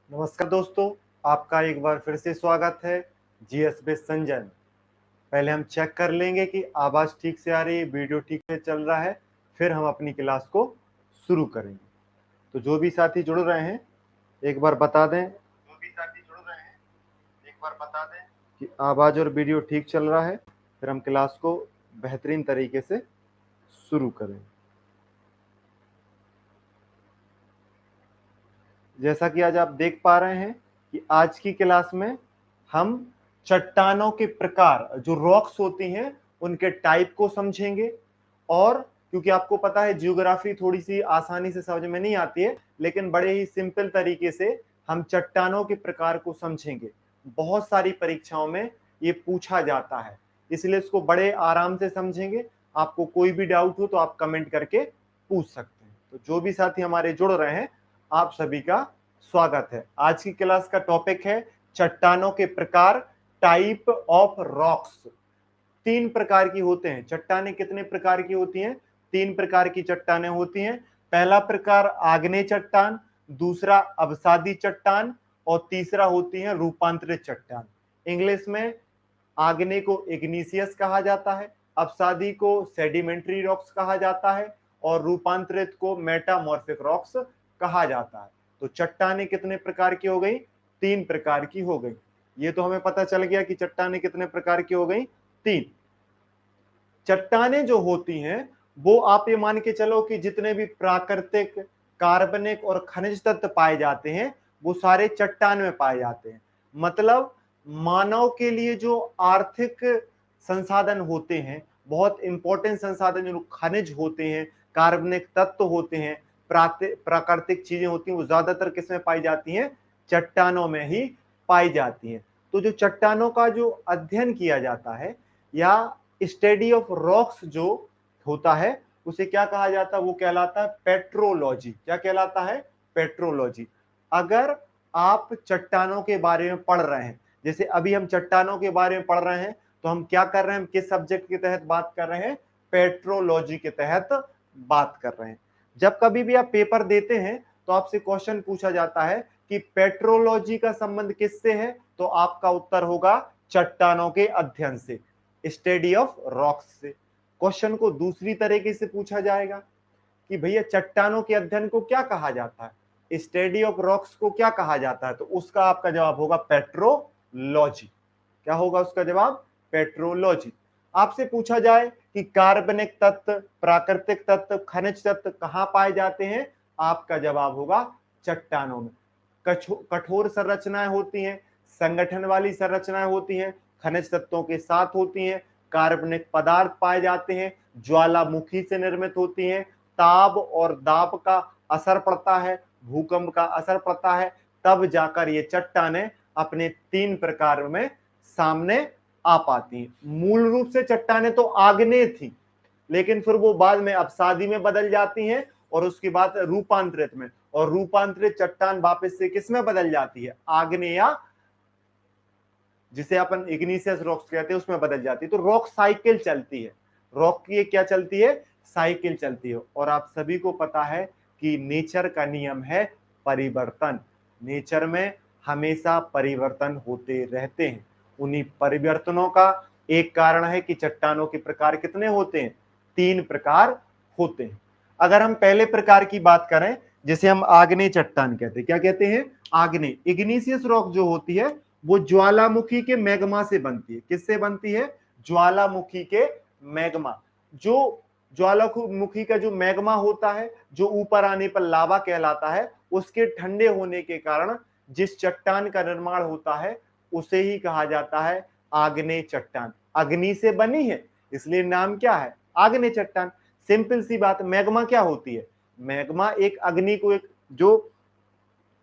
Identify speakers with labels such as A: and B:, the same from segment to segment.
A: नमस्कार दोस्तों, आपका एक बार फिर से स्वागत है जीएस बेस संजय में। पहले हम चेक कर लेंगे कि आवाज़ ठीक से आ रही है, वीडियो ठीक से चल रहा है, फिर हम अपनी क्लास को शुरू करेंगे। तो जो भी साथी जुड़ रहे हैं एक बार बता दें कि आवाज़ और वीडियो ठीक चल रहा है, फिर हम क्लास को बेहतरीन तरीके से शुरू करेंगे। जैसा कि आज आप देख पा रहे हैं कि आज की क्लास में हम चट्टानों के प्रकार, जो रॉक्स होती हैं, उनके टाइप को समझेंगे। और क्योंकि आपको पता है जियोग्राफी थोड़ी सी आसानी से समझ में नहीं आती है, लेकिन बड़े ही सिंपल तरीके से हम चट्टानों के प्रकार को समझेंगे। बहुत सारी परीक्षाओं में ये पूछा जाता है, इसलिए इसको बड़े आराम से समझेंगे। आपको कोई भी डाउट हो तो आप कमेंट करके पूछ सकते हैं। तो जो भी साथी हमारे जुड़ रहे हैं, आप सभी का स्वागत है। आज की क्लास का टॉपिक है चट्टानों के प्रकार, टाइप ऑफ रॉक्स। 3 प्रकार की होते हैं चट्टानें। कितने प्रकार की होती हैं? 3 प्रकार की चट्टानें होती हैं। पहला प्रकार आग्नेय चट्टान, दूसरा अवसादी चट्टान और तीसरा होती है रूपांतरित चट्टान। इंग्लिश में आग्नेय को इग्निशियस कहा जाता है, अवसादी को सेडिमेंट्री रॉक्स कहा जाता है और रूपांतरित को मेटामॉर्फिक रॉक्स कहा जाता है। तो चट्टानें कितने प्रकार की हो गई? 3 प्रकार की हो गई। ये तो हमें पता चल गया कि चट्टानें कितने प्रकार की हो गई, 3। चट्टानें जो होती हैं वो आप ये मान के चलो कि जितने भी प्राकृतिक, कार्बनिक और खनिज तत्व पाए जाते हैं वो सारे चट्टान में पाए जाते हैं। मतलब मानव के लिए जो आर्थिक संसाधन होते हैं, बहुत इंपॉर्टेंट संसाधन जो खनिज होते हैं, कार्बनिक तत्व होते हैं, प्राकृतिक चीजें होती हैं, वो ज्यादातर किसमें पाई जाती हैं? चट्टानों में ही पाई जाती हैं। तो जो चट्टानों का जो अध्ययन किया जाता है या स्टडी ऑफ रॉक्स जो होता है, उसे क्या कहा जाता है? वो कहलाता है पेट्रोलॉजी। क्या कहलाता है? पेट्रोलॉजी। अगर आप चट्टानों के बारे में पढ़ रहे हैं, जैसे अभी हम चट्टानों के बारे में पढ़ रहे हैं, तो हम क्या कर रहे हैं? हम किस सब्जेक्ट के तहत बात कर रहे हैं? पेट्रोलॉजी के तहत बात कर रहे हैं। जब कभी भी आप पेपर देते हैं तो आपसे क्वेश्चन पूछा जाता है कि पेट्रोलॉजी का संबंध किससे है, तो आपका उत्तर होगा चट्टानों के अध्ययन से, स्टडी ऑफ रॉक्स से। क्वेश्चन को दूसरी तरीके से पूछा जाएगा कि भैया चट्टानों के अध्ययन को क्या कहा जाता है, स्टडी ऑफ रॉक्स को क्या कहा जाता है, तो उसका आपका जवाब होगा पेट्रोलॉजी। क्या होगा उसका जवाब? पेट्रोलॉजी। आपसे पूछा जाए कि कार्बनिक तत्व, प्राकृतिक तत्व, खनिज तत्व कहां पाए जाते हैं, आपका जवाब होगा चट्टानों में। कठोर संरचनाएं होती हैं, संगठन वाली संरचनाएं होती हैं, खनिज तत्वों के साथ होती हैं, कार्बनिक पदार्थ पाए जाते हैं, ज्वालामुखी से निर्मित होती हैं, ताप और दाब का असर पड़ता है, भूकंप का असर पड़ता है, तब जाकर ये चट्टानें अपने 3 प्रकार में सामने आ पाती हैं। मूल रूप से चट्टानें तो आग्नेय थी, लेकिन फिर वो बाद में अवसादी में बदल जाती हैं और उसके बाद रूपांतरित में, और रूपांतरित चट्टान वापस से किस में बदल जाती है? आग्नेय, जिसे अपन इग्निशियस रॉक्स कहते हैं, उसमें बदल जाती है। तो रॉक साइकिल चलती है। रॉक की क्या चलती है? साइकिल चलती है। और आप सभी को पता है कि नेचर का नियम है परिवर्तन। नेचर में हमेशा परिवर्तन होते रहते हैं। उन्हीं परिवर्तनों का एक कारण है कि चट्टानों के प्रकार कितने होते हैं? 3 प्रकार होते हैं। अगर हम पहले प्रकार की बात करें, जिसे हम आग्नेय चट्टान कहते हैं, क्या कहते हैं? आग्नेय। इग्निशियस रॉक जो होती है वो ज्वालामुखी के मैग्मा से बनती है। किससे बनती है? ज्वालामुखी के मैग्मा। जो ज्वालामुखी का जो मैग्मा होता है, जो ऊपर आने पर लावा कहलाता है, उसके ठंडे होने के कारण जिस चट्टान का निर्माण होता है उसे ही कहा जाता है आग्नेय चट्टान। अग्नि से बनी है इसलिए नाम क्या है? आग्नेय चट्टान। सिंपल सी बात। मैग्मा क्या होती है? मैग्मा एक अग्नि को, एक जो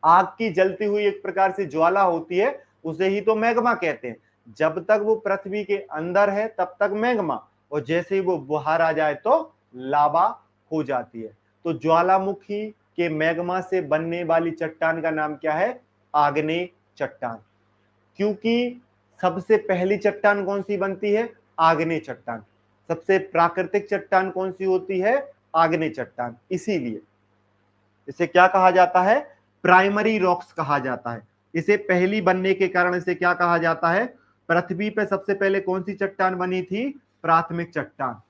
A: आग की जलती हुई एक प्रकार से ज्वाला होती है, उसे ही तो मैग्मा कहते हैं। जब तक वो पृथ्वी के अंदर है तब तक मैग्मा, और जैसे ही वो बाहर आ जाए तो लावा हो जाती है। तो ज्वालामुखी के मैग्मा से बनने वाली चट्टान का नाम क्या है? आग्नेय चट्टान। क्योंकि सबसे पहली चट्टान कौन सी बनती है? आग्नेय चट्टान। सबसे प्राकृतिक चट्टान कौन सी होती है? आग्नेय चट्टान। इसीलिए इसे क्या कहा जाता है? प्राइमरी रॉक्स कहा जाता है। इसे पहली बनने के कारण इसे क्या कहा जाता है? पृथ्वी पे सबसे पहले कौन सी चट्टान बनी थी? प्राथमिक चट्टान,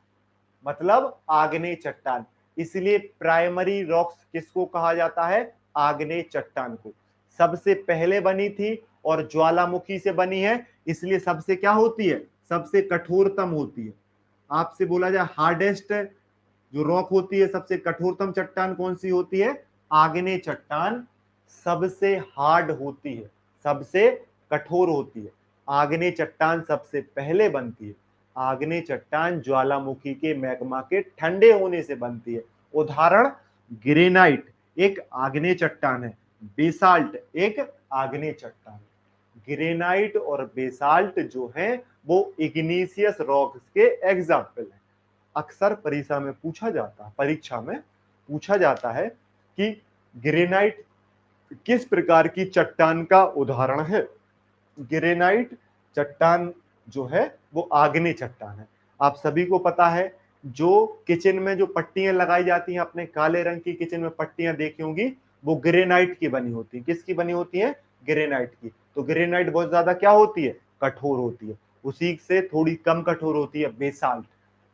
A: मतलब आग्नेय चट्टान। इसलिए प्राइमरी रॉक्स किसको कहा जाता है? आग्नेय चट्टान को। सबसे पहले बनी थी और ज्वालामुखी से बनी है, इसलिए सबसे क्या होती है? सबसे कठोरतम होती है। आपसे बोला जाए हार्डेस्ट जो रॉक होती है, सबसे कठोरतम चट्टान कौन सी होती है? आग्नेय चट्टान सबसे हार्ड होती है, सबसे कठोर होती है। आग्नेय चट्टान सबसे पहले बनती है। आग्नेय चट्टान ज्वालामुखी के मैग्मा के ठंडे होने से बनती है। उदाहरण, ग्रेनाइट एक आग्नेय चट्टान है, बेसाल्ट एक आग्नेय चट्टान। ग्रेनाइट और बेसाल्ट जो है वो इग्नीशियस रॉक्स के एग्जाम्पल है। अक्सर परीक्षा में पूछा जाता है कि ग्रेनाइट किस प्रकार की चट्टान का उदाहरण है? ग्रेनाइट चट्टान जो है वो आग्नेय चट्टान है। आप सभी को पता है, जो किचन में जो पट्टियां लगाई जाती हैं, अपने काले रंग की किचन में पट्टियां देखी होंगी, वो ग्रेनाइट की बनी होती है। किसकी बनी होती है? ग्रेनाइट की। तो ग्रेनाइट बहुत ज्यादा क्या होती है? कठोर होती है। उसी से थोड़ी कम कठोर होती है बेसाल्ट।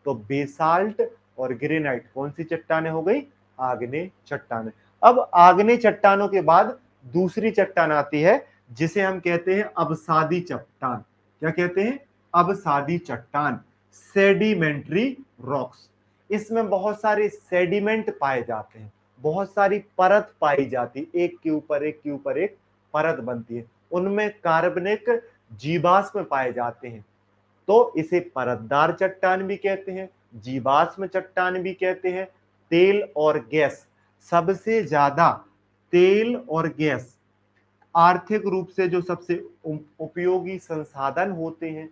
A: तो बेसाल्ट और ग्रेनाइट कौन सी चट्टानें हो गई? आग्नेय चट्टानें। अब आग्नेय चट्टानों के बाद दूसरी चट्टान आती है जिसे हम कहते हैं अवसादी चट्टान। क्या कहते हैं? अवसादी चट्टान, सेडिमेंट्री रॉक्स। इसमें बहुत सारे सेडिमेंट पाए जाते हैं, बहुत सारी परत पाई जाती है, एक के ऊपर एक के ऊपर एक परत बनती है। उनमें कार्बनिक जीवाश्म पाए जाते हैं, तो इसे परतदार चट्टान भी कहते हैं, जीवाश्म चट्टान भी कहते हैं। तेल और गैस, सबसे ज्यादा तेल और गैस आर्थिक रूप से जो सबसे उपयोगी संसाधन होते हैं,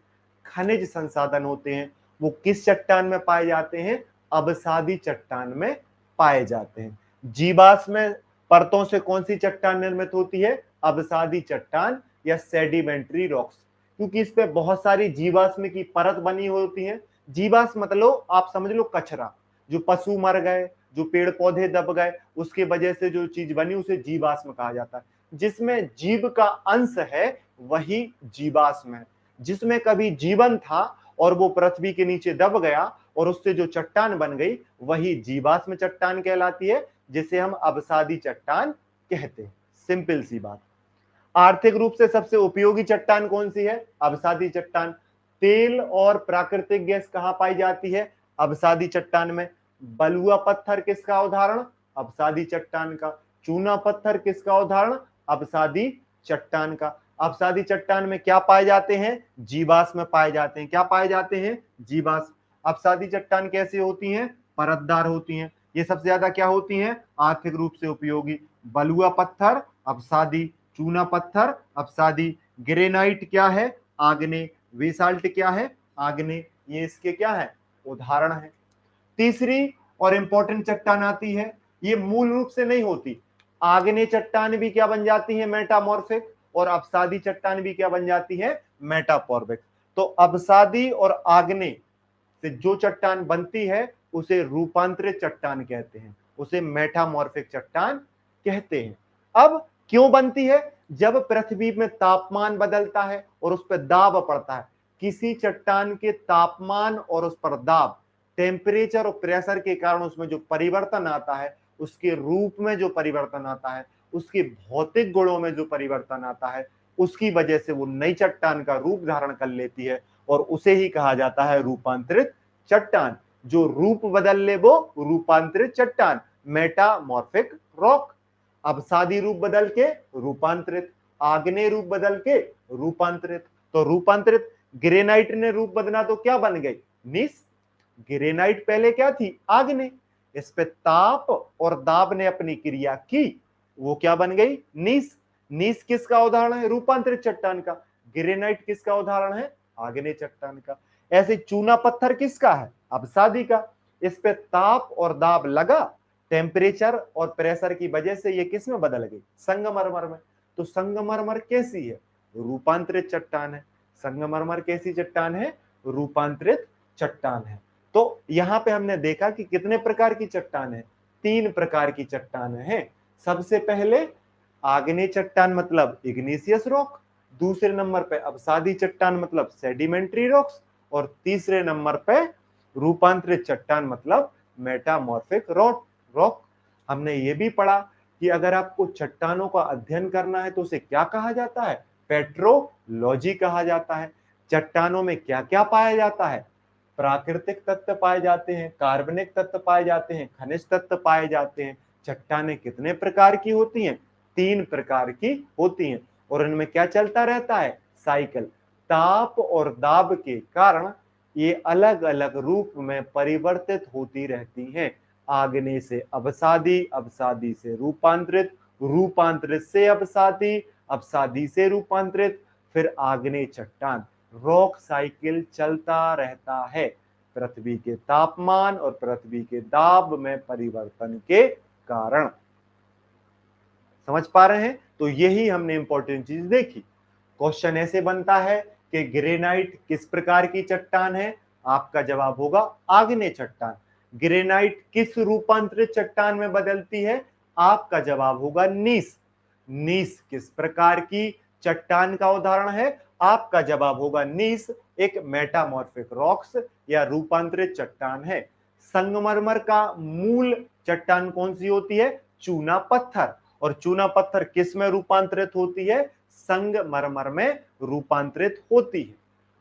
A: खनिज संसाधन होते हैं, वो किस चट्टान में पाए जाते हैं? अवसादी चट्टान में पाए जाते हैं। जीवाश्म परतों से कौन सी चट्टान निर्मित होती है? अवसादी चट्टान या सेडिमेंट्री रॉक्स, क्योंकि इस पे बहुत सारी जीवाश्म की परत बनी होती है। जीवाश्म मतलब आप समझ लो कचरा, जो पशु मर गए, जो पेड़ पौधे दब गए, उसके वजह से जो चीज बनी उसे जीवाश्म कहा जाता है। जिसमें जीव का अंश है वही जीवाश्म है। जिसमें कभी जीवन था और वो पृथ्वी के नीचे दब गया और उससे जो चट्टान बन गई वही जीवाश्म चट्टान कहलाती है, जिसे हम अवसादी चट्टान कहते हैं। सिंपल सी बात। आर्थिक रूप से सबसे उपयोगी चट्टान कौन सी है? अवसादी चट्टान। तेल और प्राकृतिक गैस कहां पाई जाती है? अवसादी चट्टान में। बलुआ पत्थर किसका उदाहरण? अवसादी चट्टान का। चूना पत्थर किसका उदाहरण? अवसादी चट्टान का। अवसादी चट्टान में क्या पाए जाते हैं? जीवाश्म पाए जाते हैं। क्या पाए जाते हैं? जीवाश्म। अवसादी चट्टान कैसी होती हैं? परतदार होती हैं। ये सबसे ज्यादा क्या होती हैं? आर्थिक रूप से उपयोगी। बलुआ पत्थर अवसादी, चूना पत्थर अवसादी, ग्रेनाइट क्या है? आग्नेय, बेसाल्ट क्या है? आग्नेय। ये इसके क्या है? उदाहरण है। तीसरी और इंपॉर्टेंट चट्टान आती है, ये मूल रूप से नहीं होती। आग्नेय चट्टान भी क्या बन जाती है? मेटामॉर्फिक। और अवसादी चट्टान भी क्या बन जाती है? मेटामॉर्फिक। तो अवसादी और आग्नेय से जो चट्टान बनती है उसे रूपांतरित चट्टान कहते हैं, उसे मेटामॉर्फिक चट्टान कहते हैं। अब क्यों बनती है? जब पृथ्वी में तापमान बदलता है और उस पर दाब पड़ता है, किसी चट्टान के तापमान और उस पर दाब, टेम्परेचर और प्रेशर के कारण उसमें जो परिवर्तन आता है, उसके रूप में जो परिवर्तन आता है, उसके भौतिक गुणों में जो परिवर्तन आता है, उसकी वजह से वो नई चट्टान का रूप धारण कर लेती है और उसे ही कहा जाता है रूपांतरित चट्टान। जो रूप बदल ले वो रूपांतरित चट्टान, मेटामॉर्फिक रॉक। अवसादी रूप बदल के रूपांतरित, आग्नेय रूप बदल के रूपांतरित। तो रूपांतरित, ग्रेनाइट ने रूप बदला तो क्या बन गई? नीस। ग्रेनाइट पहले क्या थी? आग्नेय। इस पे ताप और दाब ने अपनी क्रिया की, वो क्या बन गई? नीस। नीस किसका उदाहरण है? रूपांतरित चट्टान का। ग्रेनाइट किसका उदाहरण है? आग्नेय चट्टान का। ऐसे चूना पत्थर किसका है? अवसादी का। इस पे ताप और दाब लगा, टेम्परेचर और प्रेशर की वजह से ये किस में बदल गई? संगमरमर में। तो संगमरमर कैसी है? रूपांतरित चट्टान है। संगमरमर कैसी चट्टान है? रूपांतरित चट्टान है। तो यहां पे हमने देखा कि कितने प्रकार की चट्टान है? 3 प्रकार की चट्टान है। सबसे पहले आग्नेय चट्टान मतलब इग्नेशियस रॉक, दूसरे नंबर पे अवसादी चट्टान मतलब सेडिमेंट्री रॉक्स, और तीसरे नंबर पे रूपांतरित चट्टान मतलब मेटामॉर्फिक रॉक। हमने ये भी पढ़ा कि अगर आपको चट्टानों का अध्ययन करना है तो उसे क्या कहा जाता है, पेट्रोलॉजी कहा जाता है। चट्टानों में क्या क्या पाया जाता है, प्राकृतिक तत्व पाए जाते हैं, कार्बनिक तत्व पाए जाते हैं, खनिज तत्व पाए जाते हैं। चट्टानें कितने प्रकार की होती हैं, 3 प्रकार की होती हैं, और इनमें क्या चलता रहता है, साइकिल। ताप और दाब के कारण ये अलग अलग रूप में परिवर्तित होती रहती हैं। आग्नेय से अवसादी, अवसादी से रूपांतरित, रूपांतरित से अवसादी, अवसादी से रूपांतरित, फिर आग्नेय चट्टान। रॉक साइकिल चलता रहता है पृथ्वी के तापमान और पृथ्वी के दाब में परिवर्तन के कारण। समझ पा रहे हैं? तो यही हमने इंपॉर्टेंट चीज देखी। क्वेश्चन ऐसे बनता है कि ग्रेनाइट किस प्रकार की चट्टान है, आपका जवाब होगा आग्नेय चट्टान। ग्रेनाइट किस रूपांतरित चट्टान में बदलती है, आपका जवाब होगा नीस। नीस किस प्रकार की चट्टान का उदाहरण है, आपका जवाब होगा नीस एक मेटामॉर्फिक रॉक्स या रूपांतरित चट्टान है। संगमरमर का मूल चट्टान कौन सी होती है, चूना पत्थर, और चूना पत्थर किस में रूपांतरित होती है, संगमरमर में रूपांतरित होती है।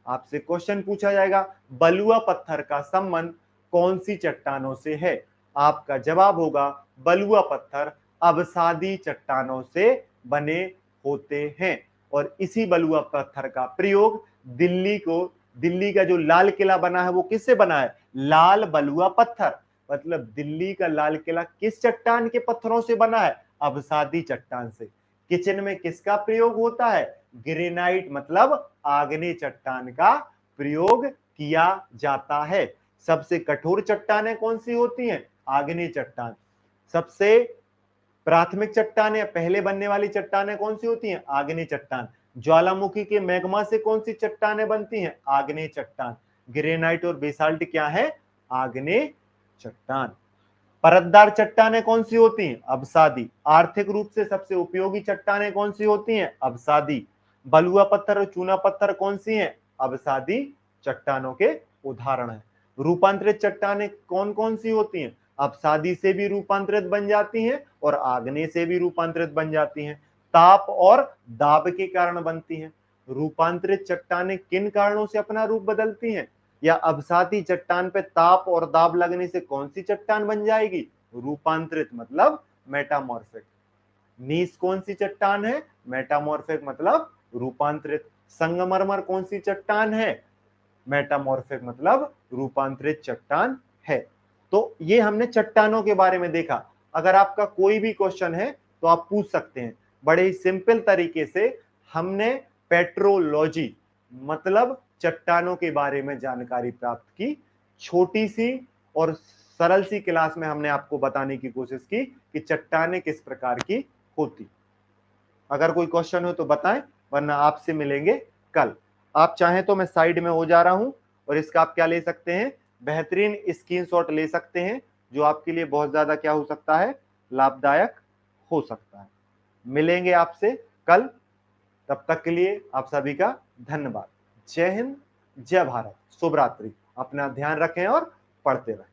A: आपसे क्वेश्चन पूछा जाएगा बलुआ पत्थर का संबंध कौन सी चट्टानों से है, आपका जवाब होगा बलुआ पत्थर अवसादी चट्टानों से बने होते हैं। और इसी बलुआ पत्थर का प्रयोग दिल्ली का जो लाल किला बना है वो किससे बना है, लाल बलुआ पत्थर। मतलब दिल्ली का लाल किला किस चट्टान के पत्थरों से बना है, अवसादी चट्टान से। किचन में किसका प्रयोग होता है, ग्रेनाइट मतलब आग्नेय चट्टान का प्रयोग किया जाता है। सबसे कठोर चट्टानें कौन सी होती हैं, आग्नेय चट्टान। सबसे प्राथमिक चट्टानें, पहले बनने वाली चट्टानें कौन सी होती हैं, आग्नेय चट्टान। ज्वालामुखी के मैग्मा से कौन सी चट्टानें बनती हैं, आग्नेय चट्टान। ग्रेनाइट और बेसाल्ट क्या है, आग्नेय चट्टान। परतदार चट्टानें कौन सी होती हैं, अवसादी। आर्थिक रूप से सबसे उपयोगी चट्टानें कौन सी होती हैं, अवसादी। बलुआ पत्थर और चूना पत्थर कौन सी हैं, अवसादी चट्टानों के उदाहरण हैं। रूपांतरित चट्टानें कौन कौन सी होती हैं, अवसादी से भी रूपांतरित बन जाती हैं और आग्नेय से भी रूपांतरित बन जाती हैं। ताप और दाब के कारण बनती हैं। रूपांतरित चट्टानें किन कारणों से अपना रूप बदलती हैं, या अवसादी चट्टान पे ताप और दाब लगने से कौन सी चट्टान बन जाएगी, रूपांतरित मतलब मेटामॉर्फिक। नीस कौन सी चट्टान है, मेटामॉर्फिक मतलब रूपांतरित। संगमरमर कौन सी चट्टान है, मेटामॉर्फिक मतलब रूपांतरित चट्टान है। तो ये हमने चट्टानों के बारे में देखा। अगर आपका कोई भी क्वेश्चन है तो आप पूछ सकते हैं। बड़े ही सिंपल तरीके से हमने पेट्रोलॉजी मतलब चट्टानों के बारे में जानकारी प्राप्त की। छोटी सी और सरल सी क्लास में हमने आपको बताने की कोशिश की कि चट्टानें किस प्रकार की होती। अगर कोई क्वेश्चन हो तो बताएं, वरना आपसे मिलेंगे कल। आप चाहें तो मैं साइड में हो जा रहा हूं, और इसका आप क्या ले सकते हैं, बेहतरीन स्क्रीनशॉट ले सकते हैं, जो आपके लिए बहुत ज्यादा क्या हो सकता है, लाभदायक हो सकता है। मिलेंगे आपसे कल, तब तक के लिए आप सभी का धन्यवाद। जय हिंद, जय भारत, शुभ रात्रि। अपना ध्यान रखें और पढ़ते रहें।